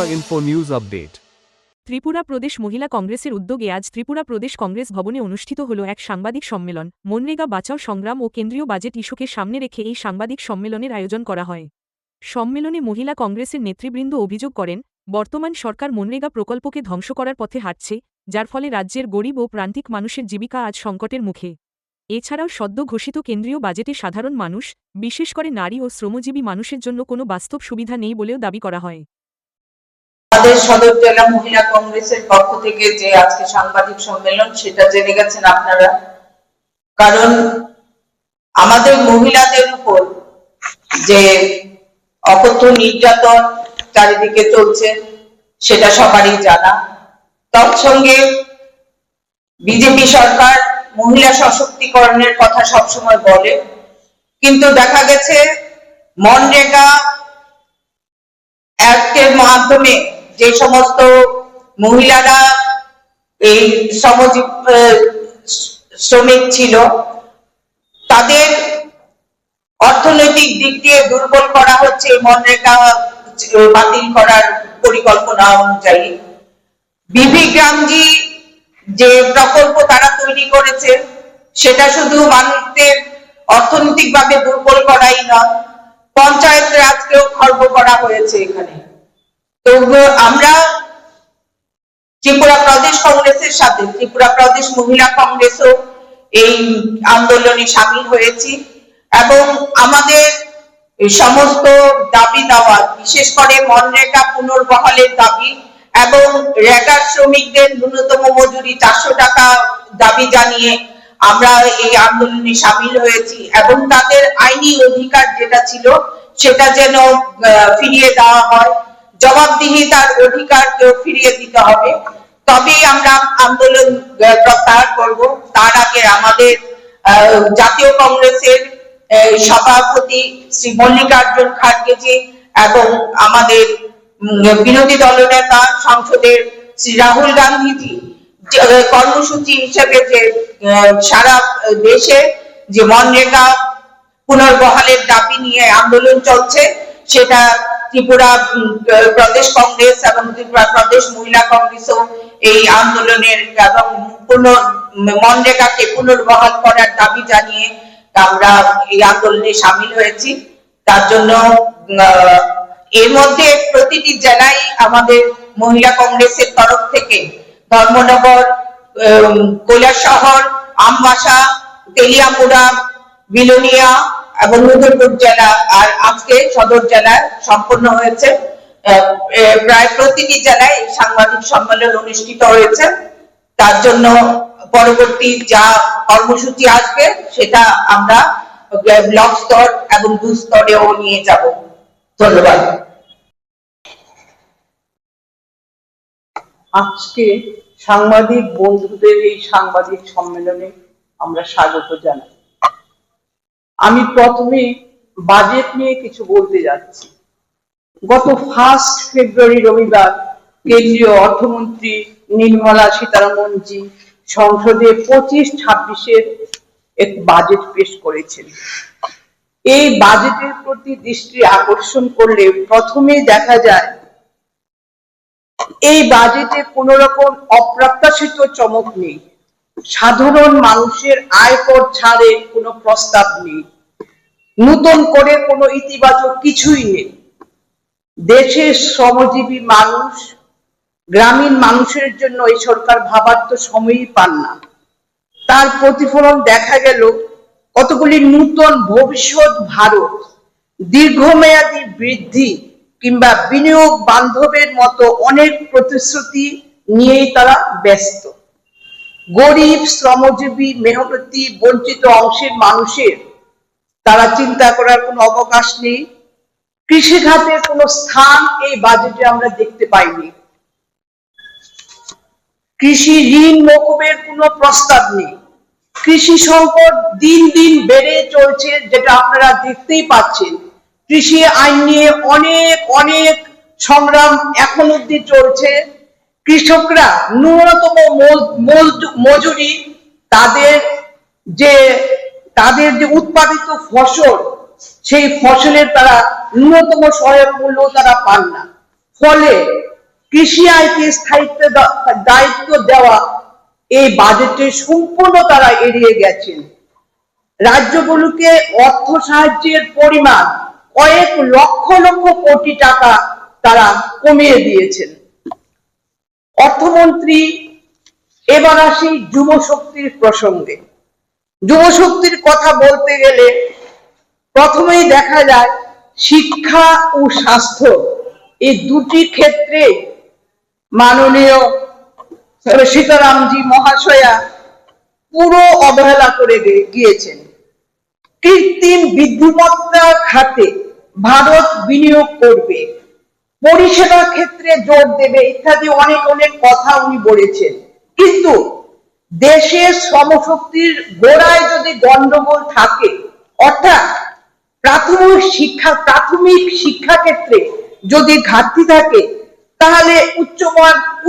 Tripura Info News Update. Tripura প্রদেশ মহিলা কংগ্রেসের উদ্যোগে আজ ত্রিপুরা প্রদেশ কংগ্রেস ভবনে অনুষ্ঠিত হল এক সাংবাদিক সম্মেলন। মনরেগা বাঁচাও সংগ্রাম ও কেন্দ্রীয় বাজেট ইস্যুকে সামনে রেখে এই সাংবাদিক সম্মেলনের আয়োজন করা হয়। সম্মেলনে মহিলা কংগ্রেসের নেতৃবৃন্দ অভিযোগ করেন, বর্তমান সরকার মনরেগা প্রকল্পকে ধ্বংস করার পথে হাঁটছে, যার ফলে রাজ্যের গরিব ও প্রান্তিক মানুষের জীবিকা আজ সংকটের মুখে। এছাড়াও সদ্য ঘোষিত কেন্দ্রীয় বাজেটে সাধারণ মানুষ, বিশেষ করে নারী ও শ্রমজীবী মানুষের জন্য কোনো বাস্তব সুবিধা নেই বলেও দাবি করা হয়। আমাদের সদর জেলা মহিলা কংগ্রেসের পক্ষ থেকে যে আজকে সাংবাদিক সম্মেলন, সেটা জেনে গেছেন আপনারা। কারণ আমাদের মহিলাদের উপর যে অকথ্য নির্যাতন চারিদিকে চলছে সেটা সবারই জানা। তৎসঙ্গে বিজেপি সরকার মহিলা সশক্তিকরণের কথা সবসময় বলে, কিন্তু দেখা গেছে মনরেগা অ্যাক্টের মাধ্যমে যে সমস্ত মহিলারা এই শ্রমিক ছিল, তাদের অর্থনৈতিক দিক দিয়ে দুর্বল করা হচ্ছে মনরেগা বাতিল করার পরিকল্পনা অনুযায়ী। বিবি গ্রামজি যে প্রকল্প তারা তৈরি করেছে, সেটা শুধু মানুষদের অর্থনৈতিকভাবে দুর্বল করাই নয়, পঞ্চায়েত রাজকেও খর্ব করা হয়েছে এখানে। তো আমরা ত্রিপুরা প্রদেশ কংগ্রেসের সাথে ত্রিপুরা প্রদেশ মহিলা কংগ্রেসও এই আন্দোলনে সামিল হয়েছি এবং আমাদের সমস্ত দাবি দাওয়া, বিশেষ করে মনরেগা পুনর্বহালের দাবি এবং রেগা শ্রমিকদের ন্যূনতম মজুরি 400 টাকা দাবি জানিয়ে আমরা এই আন্দোলনে সামিল হয়েছি এবং তাদের আইনি অধিকার যেটা ছিল সেটা যেন ফিরিয়ে দেওয়া হয়, জবাবদিহিতার অধিকারকেও ফিরিয়ে দিতে হবে, তবেই আমরা আন্দোলন প্রত্যাহার করব। তার আগে আমাদের জাতীয় কংগ্রেসের সভাপতি শ্রী মল্লিকার্জুন খাড়গেজি এবং আমাদের বিরোধী দলনেতা সংসদের শ্রী রাহুল গান্ধীজি কর্মসূচি হিসেবে যে সারা দেশে যে মনরেগা পুনর্বহালের দাবি নিয়ে আন্দোলন চলছে, সেটা ত্রিপুরা প্রদেশ কংগ্রেস এবং ত্রিপুরা প্রদেশ মহিলা কংগ্রেসও এই আন্দোলনের এবং মনরেগাকে পুনর্বহাল করার দাবি জানিয়ে আমরা এই আন্দোলনে সামিল হয়েছি। তার জন্য এর মধ্যে প্রতিটি জেলায় আমাদের মহিলা কংগ্রেসের তরফ থেকে ধর্মনগর, কৈলাসহর, আমবাসা, তেলিয়ামুড়া, বিলোনিয়া এবং উদয়পুর জেলা আর আজকে সদর জেলায় সম্পন্ন হয়েছে। প্রায় প্রতিটি জেলায় সাংবাদিক সম্মেলন অনুষ্ঠিত হয়েছে। তার জন্য পরবর্তী যা কর্মসূচি আসবে সেটা আমরা ব্লক স্তর এবং বুথ স্তরেও নিয়ে যাব। ধন্যবাদ। আজকে সাংবাদিক বন্ধুদের এই সাংবাদিক সম্মেলনে আমরা স্বাগত জানাই। আমি প্রথমে বাজেট নিয়ে কিছু বলতে যাচ্ছি। গত 1 ফেব্রুয়ারি রবিবার কেন্দ্রীয় অর্থমন্ত্রী নির্মলা সীতারামনজি সংসদে 25-26-এর এক বাজেট পেশ করেছেন। এই বাজেটের প্রতি দৃষ্টি আকর্ষণ করলে প্রথমে দেখা যায় এই বাজেটে কোনো রকম অপ্রত্যাশিত চমক নেই। সাধারণ মানুষের আয়কর ছাড়ে কোনো প্রস্তাব নেই, নতুন করে কোনো ইতিবাচক কিছুই নেই। দেশের শ্রমজীবী মানুষ, গ্রামীণ মানুষের জন্য এই সরকার ভাবার তো সময়ই পান না। তার প্রতিফলন দেখা গেল কতগুলি নতুন ভবিষ্যৎ ভারত, দীর্ঘমেয়াদী বৃদ্ধি কিংবা বিনিয়োগ বান্ধবের মতো অনেক প্রতিশ্রুতি নিয়েই তারা ব্যস্ত। গরিব, শ্রমজীবী, মেহনতি, বঞ্চিত অংশের মানুষের তারা চিন্তা করার কোনো অবকাশ নেই। কৃষি খাতের কোনো স্থান এই বাজেটে আমরা দেখতে পাইনি। কৃষি ঋণ মকুবের কোনো প্রস্তাব নেই। কৃষি সংকট দিন দিন বেড়ে চলছে, যেটা আপনারা দেখতেই পাচ্ছেন। কৃষি আইন নিয়ে অনেক অনেক সংগ্রাম এখন অবধি চলছে। কৃষকরা ন্যূনতম মজুরি, তাদের যে উৎপাদিত ফসল, সেই ফসলের তারা ন্যূনতম সহায়ক মূল্য তারা পান না। ফলে কৃষি আয়কে স্থায়িত্ব দায়িত্ব দেওয়া এই বাজেটে সম্পূর্ণ তারা এড়িয়ে গেছেন। রাজ্যগুলোকে অর্থ সাহায্যের পরিমাণ কয়েক লক্ষ লক্ষ কোটি টাকা তারা কমিয়ে দিয়েছেন। অর্থমন্ত্রী, এবার আসি যুব শক্তির প্রসঙ্গে। যুব শক্তির কথা বলতে গেলে প্রথমেই দেখা যায় শিক্ষা ও স্বাস্থ্য এই দুটি ক্ষেত্রে মাননীয় সীতারামজি মহাশয়া পুরো অবহেলা করে গিয়েছেন। কৃত্রিম বুদ্ধিমত্তা খাতে ভারত বিনিয়োগ করবে, পরিষেবা ক্ষেত্রে জোর দেবে ইত্যাদি অনেক অনেক কথা উনি বলেছেন। কিন্তু দেশের শ্রমশক্তির গোড়ায় যদি গন্ডগোল থাকে, অর্থাৎ প্রাথমিক শিক্ষা ক্ষেত্রে যদি ঘাটতি থাকে, তাহলে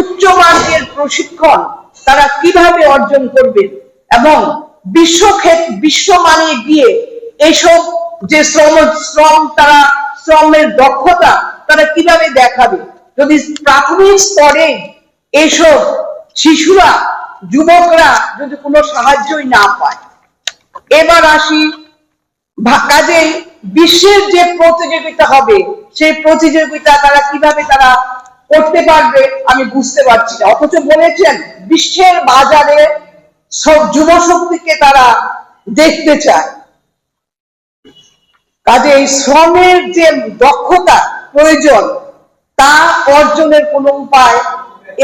উচ্চমানের প্রশিক্ষণ তারা কিভাবে অর্জন করবে এবং বিশ্বমানে গিয়ে এইসব যে শ্রমের দক্ষতা তারা কিভাবে দেখাবে, যদি প্রাথমিক স্তরে এইসব শিশুরা, যুবকরা যদি কোনো সাহায্যই না পায়। এবার আসি কাজেই বিশ্বের যে প্রতিযোগিতা হবে, সেই প্রতিযোগিতা তারা কিভাবে তারা করতে পারবে আমি বুঝতে পারছি না। অথচ বলেছেন বিশ্বের বাজারে সব যুব শক্তিকে তারা দেখতে চায়। কাজেই শ্রমের যে দক্ষতা প্রয়োজন তা অর্জনের কোনো উপায়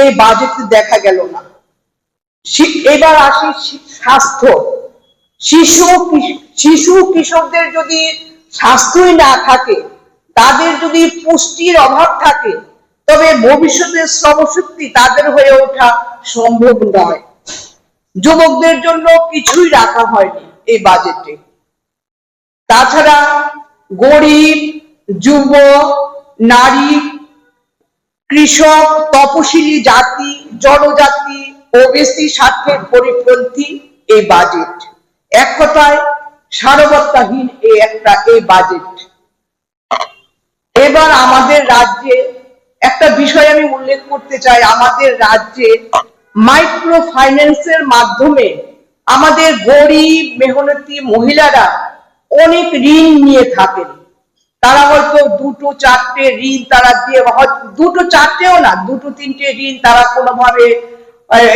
এই বাজেটে দেখা গেল না। এবার আসি স্বাস্থ্য। শিশু কিশোরদের যদি স্বাস্থ্যই না থাকে, তাদের যদি পুষ্টির অভাব থাকে, তবে ভবিষ্যতের শ্রমশক্তি তাদের হয়ে ওঠা সম্ভব নয়। যুবকদের জন্য কিছুই রাখা হয়নি এই বাজেটে। তাছাড়া গরিব, যুব, নারী, কৃষক, তপশিলি জাতি, জনজাতি, ওবিসি স্বার্থের পরিপন্থী এই বাজেট। এক কথায় সারবত্তাহীন এই বাজেট। এবার আমাদের রাজ্যে একটা বিষয় আমি উল্লেখ করতে চাই। আমাদের রাজ্যে মাইক্রো ফাইন্যান্সের মাধ্যমে আমাদের গরিব মেহনতি মহিলারা অনেক ঋণ নিয়ে থাকেন। তারা হয়তো দুটো চারটে ঋণ তারা দিয়ে, দুটো চারটেও না, দুটো তিনটে ঋণ তারা কোনোভাবে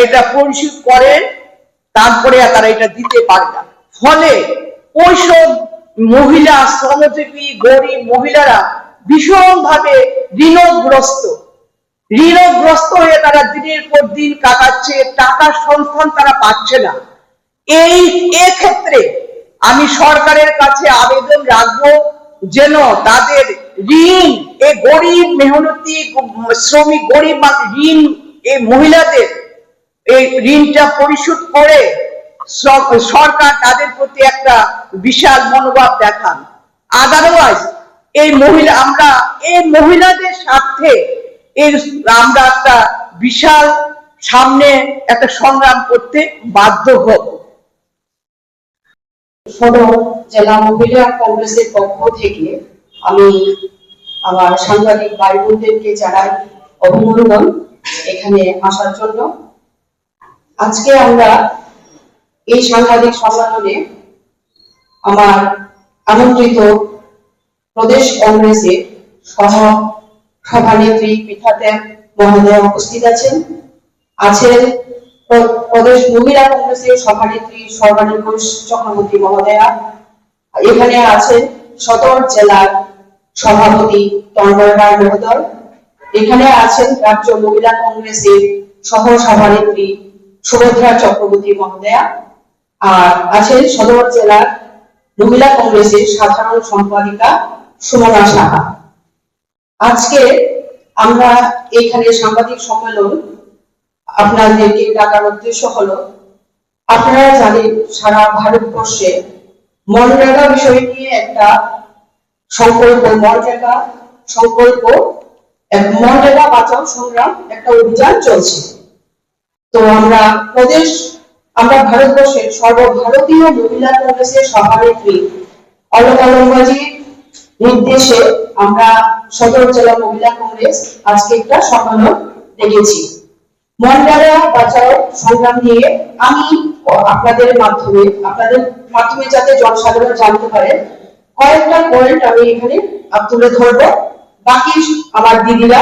এটা পরিশোধ করেন, তারপরে তারা এটা দিতে পারে না। ফলে ওইসব মহিলা, শ্রমজীবী গরিব মহিলারা ভীষণভাবে ঋণগ্রস্ত হয়ে তারা দিনের পর দিন কাটাচ্ছে, টাকার সংস্থান তারা পাচ্ছে না। এক্ষেত্রে আমি সরকারের কাছে আবেদন রাখবো যেন তাদের ঋণ, এই গরিব মেহনতি শ্রমিক গরিব ঋণ, এই মহিলাদের এই ঋণটা পরিশোধ করে সরকার তাদের প্রতি একটা বিশাল মনোভাব দেখান। আদারওয়াইজ এই মহিলাদের স্বার্থে আমরা একটা বিশাল সামনে একটা সংগ্রাম করতে বাধ্য হব। সদর জেলা মহিলা কংগ্রেসের পক্ষ থেকে আমি আমার সাংবাদিক ভাই বোনদেরকে জানাই অভিনন্দন এখানে আসার জন্য। আজকে আমরা এই সাংবাদিক সম্মেলনে আমার আমন্ত্রিত প্রদেশ কংগ্রেসের সভানেত্রী পীঠাদেব মহোদয়া উপস্থিত আছেন প্রদেশ মহিলা কংগ্রেসের সভানেত্রী সর্বাণী ঘোষ চক্রবর্তী মহোদয়া, এখানে আছেন সদর জেলার সভাপতি তন্ময় রায় মহোদয়, এখানে আছেন রাজ্য মহিলা কংগ্রেসের সহ সভানেত্রী সুভদ্রা চক্রবর্তী মহোদয়া, আর আছেন সদর জেলার মহিলা কংগ্রেসের সাধারণ সম্পাদিকা সুমনা সাহা। আজকে আমরা এখানে সাংবাদিক সম্মেলন আপনাদেরকে ডাকার উদ্দেশ্য হলো, আপনারা জানেন সারা ভারতবর্ষে মনরেগা বিষয় নিয়ে একটা মনরেগা বাঁচাও সংগ্রাম একটা অভিযান চলছে। তো আমরা ভারতবর্ষের সর্বভারতীয় মহিলা কংগ্রেসের সভানেত্রী অলকা লম্বাজির নির্দেশে আমরা সদর জেলা মহিলা কংগ্রেস আজকে একটা সম্মেলন দেখেছি। মনরেগা বাঁচাও সংগ্রাম নিয়ে আমি আপনাদের মাধ্যমে যাতে জনসাধারণ জানতে পারে কয়েকটা পয়েন্ট আমি এখানে তুলে ধরবো, বাকি আমার দিদিরা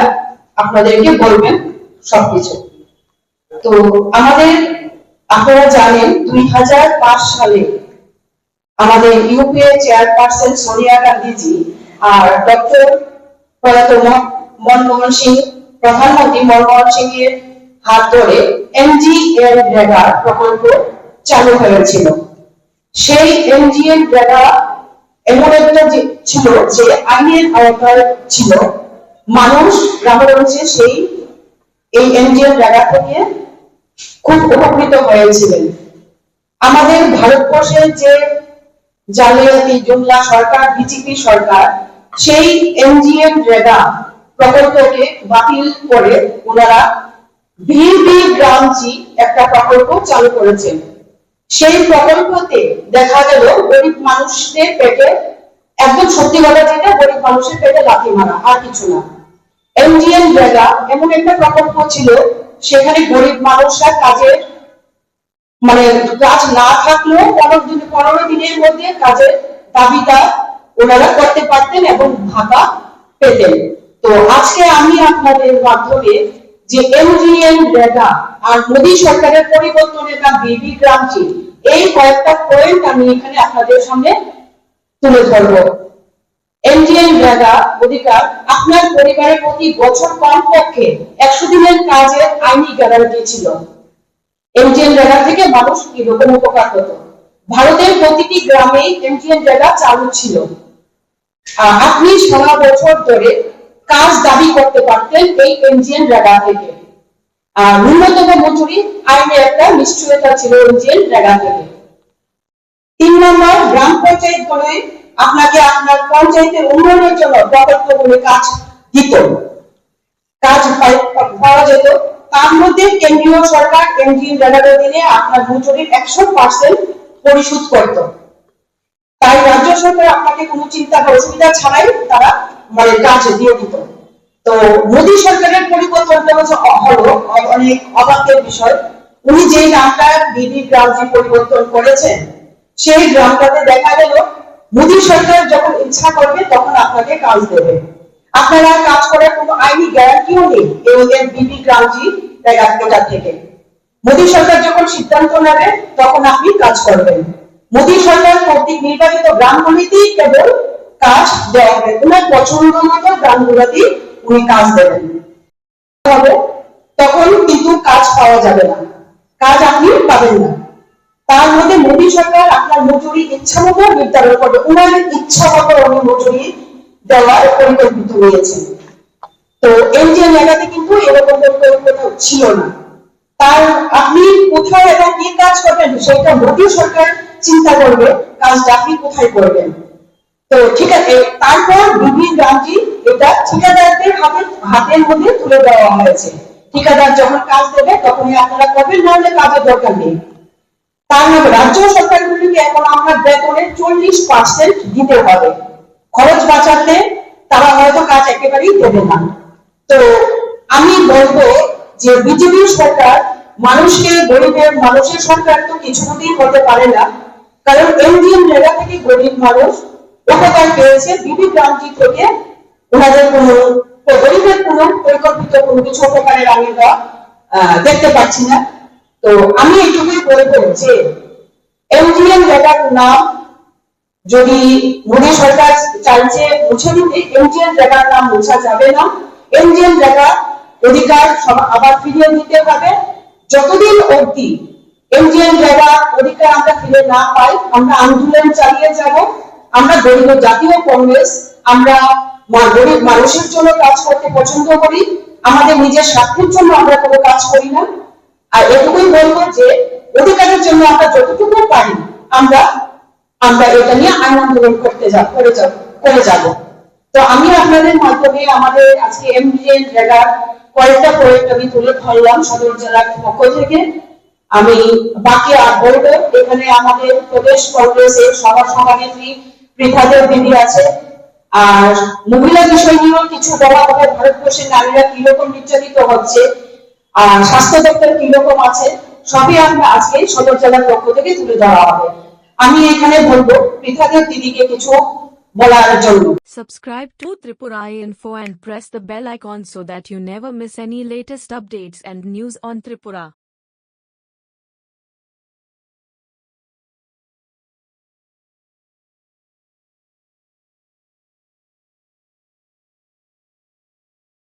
আপনাদেরকে বলবেন সবকিছু। তো আমাদের আপনারা জানেন 2005 সালে আমাদের ইউপিএ চেয়ারপারসন সোনিয়া গান্ধীজি আর ডক্টর প্রয়াত মনমোহন সিং, প্রধানমন্ত্রী মনমোহন সিং এর হাত ধরে এনজিএনরেগা প্রকল্প চালু হয়েছিল। সেই এনজিএনরেগা এমন একটা ছিল যে আইনের আওতায় ছিল, মানুষ গ্রামগঞ্জে এই এনজিএনরেগা থেকে খুব উপকৃত হয়েছিলেন। আমাদের ভারতবর্ষের যে জালিয়াতি জুমলা সরকার, বিজেপি সরকার, সেই এনজিএনরেগা প্রকল্পকে বাতিল করে ওনারা ভিবি গ্রামজি একটা প্রকল্প চালু করেছেন। সেই প্রকল্পতে দেখা গেল গরিব মানুষদের পেটে, একদম সত্যি কথা যেটা, গরিব মানুষের পেটে লাথি মারা, আর কিছু না। এনজিএনরেগা এমন একটা প্রকল্প ছিল সেখানে গরিব মানুষরা কাজ না থাকলেও 15 দিনের মধ্যে কাজের দাবিটা ওনারা করতে পারতেন এবং ভাতা পেতেন। তো আজকে আমি আপনাদের মাধ্যমে যে এনজিএনরেগা আর মোদী সরকারের পরিবর্তনের নাম বিবি গ্রামজি, এই কয়েকটা পয়েন্ট আমি এখানে আপনাদের সামনে তুলে ধরবো। এনজিএনরেগা অধিকার আপনার পরিবারের প্রতি বছর কমপক্ষে 100 দিনের কাজের আইনি গ্যারান্টি ছিল। এনজিএনরেগা থেকে মানুষ কিরকম উপকার হতো? ভারতের প্রতিটি গ্রামে এনজিএনরেগা চালু ছিল। আপনি সারা বছর ধরে কাজ দাবি করতে পারতেন এই এনজিএনরেগা থেকে। ন্যূনতম মজুরি আইনে একটা নিশ্চয়তা ছিল এনজিএনরেগা থেকে। 3 নম্বর, গ্রাম পঞ্চায়েত বলে আপনাকে আপনার পঞ্চায়েতের উন্নয়নের জন্য প্রকল্পগুলো কাজ দিত, কাজ পাওয়া যেত। তার মধ্যে কেন্দ্রীয় সরকার এনজিএনরেগা দিনে আপনার মজুরির 100% পরিশোধ করত। তাই রাজ্য সরকার আপনাকে কোনো চিন্তা বা অসুবিধা ছাড়াই তারা কাজ দিয়ে দিত। তো মোদী সরকারের পরিবর্তনটা হলো অনেক অবাকের বিষয়। উনি যে নামটা বিবি গ্রামজি পরিবর্তন করেছেন, সেই গ্রামটাতে দেখা গেল মোদী সরকার যখন ইচ্ছা করবে তখন আপনাকে কাজ দেবে। আপনারা কাজ করার কোনো আইনি গ্যারান্টিও নেই এই বিবি গ্রামজি জায়গা থেকে। মোদী সরকার যখন সিদ্ধান্ত নেবে তখন আপনি কাজ করবেন। মোদী সরকার কর্তৃক নির্বাচিত গ্রামগুলিতেই কেবল কাজ দেওয়া হবে, ওনার পছন্দ মতো গ্রামগুলোতেই উনি কাজ দেবেন। তখন কিন্তু কাজ পাওয়া যাবে না, কাজ আপনি পাবেন না। তার মধ্যে মোদী সরকার আপনার মজুরি ইচ্ছা মতো নির্ধারণ করবে, ওনার ইচ্ছা মতো উনি মজুরি দেওয়ার পরিকল্পিত নিয়েছেন। তো এনজিএনরেগাতে কিন্তু এরকম পরিকল্পনা ছিল না। তার আপনি কোথায় এবং কি কাজ করবেন সেটা মোদী সরকার চিন্তা করবে, কাজটা আপনি কোথায় করবেন। তো ঠিক আছে, তারপর বিবি গ্রামজি এটা ঠিকাদারদের হাতের মধ্যে তুলে দেওয়া হয়েছে। ঠিকাদার যখন কাজ দেবে তখনই আপনারা করবেন, নাহলে কাজের দরকার নেই। তার মানে রাজ্য সরকারগুলিকে এখন আপনার বেতনের 40% দিতে হবে। খরচ বাঁচাতে তারা হয়তো কাজ একেবারেই দেবে না। তো আমি বলবো যে বিজেপি সরকার মানুষকে, গরিবের মানুষের সরকার তো কিছুতেই হতে পারে না, কারণ এনজিএনরেগা থেকে গরিব মানুষ উপকার পেয়েছে, বিবি গ্রামজি থেকে ওনাদের কোনো গরিবের কোনো পরিকল্পিত কোনো কিছু উপকারের আমি দেখতে পাচ্ছি না। তো আমি এইটুকুই বলবো যে এনজিএনরেগার নাম যদি মোদী সরকার চাইছে মুছে দিতে, এনজিএনরেগার নাম মুছা যাবে না। এনজিএনরেগা অধিকার আবার ফিরিয়ে দিতে হবে। যতদিন অবধি এনজিএনরেগা অধিকার আমরা ফিরে না পাই, আমরা আন্দোলন চালিয়ে যাব। আমরা গরিব জাতীয় কংগ্রেস, আমরা গরিব মানুষের জন্য কাজ করতে পছন্দ করি, আমাদের নিজের স্বার্থের জন্য আমরা কোনো কাজ করি না। আর এটুকুই বলবো যে অধিকারের জন্য আমরা যতটুকু পারি আমরা এটা নিয়ে আইন আন্দোলন করে যাব। তো আমি আপনাদের মাধ্যমে আমাদের আজকে এনজিএনরেগার কয়েকটা পয়েন্ট আমি তুলে ধরলাম সদর জেলার পক্ষ থেকে। আমি বাকি আর বলবো, এখানে আমাদের প্রদেশ কংগ্রেসের সভানেত্রী পৃথাদেব দিদি আছে, আর মহিলা বিষয় নিয়েও কিছু বলা হবে। ভারতবর্ষের নারীরা কিরকম নির্যাতিত হচ্ছে আর স্বাস্থ্য দপ্তর কিরকম আছে সবই আমরা আজকে সদর জেলার পক্ষ থেকে তুলে ধরা হবে। আমি এখানে বলবো পৃথাদের দিদিকে কিছু বলার জন্য। Subscribe to Tripura Info and press the bell icon so that you never miss any latest updates and news on Tripura.